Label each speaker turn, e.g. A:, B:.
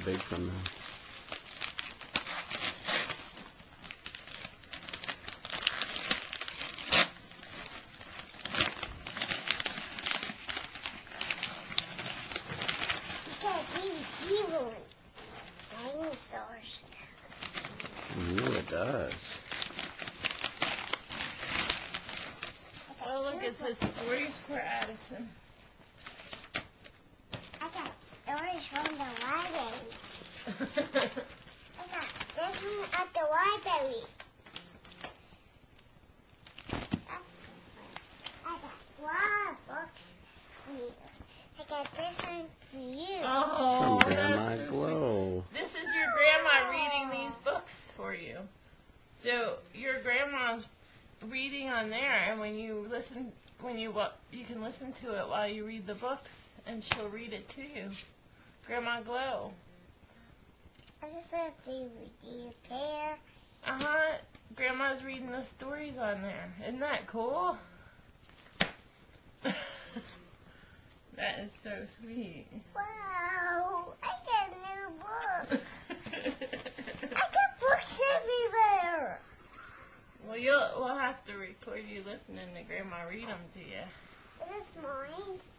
A: big one now.
B: Evil dinosaurs.
A: Ooh, it does.
C: Oh, look, it says stories for Addison.
B: I got stories from the library. I got this one at the library. I got a lot of books here. I got this one for you.
C: Oh,
A: From Grandma
C: that's so
A: Glow.
C: sweet. This is your grandma reading these books for you. So your grandma's reading on there, and when you listen, you can listen to it while you read the books, and she'll read it to you. Grandma Glow.
B: I just want to be with you there.
C: Grandma's reading the stories on there. Isn't that cool? That is so sweet.
B: Wow, I got new books. I got books everywhere.
C: Well, we'll have to record you listening to Grandma read them to you.
B: Is this mine?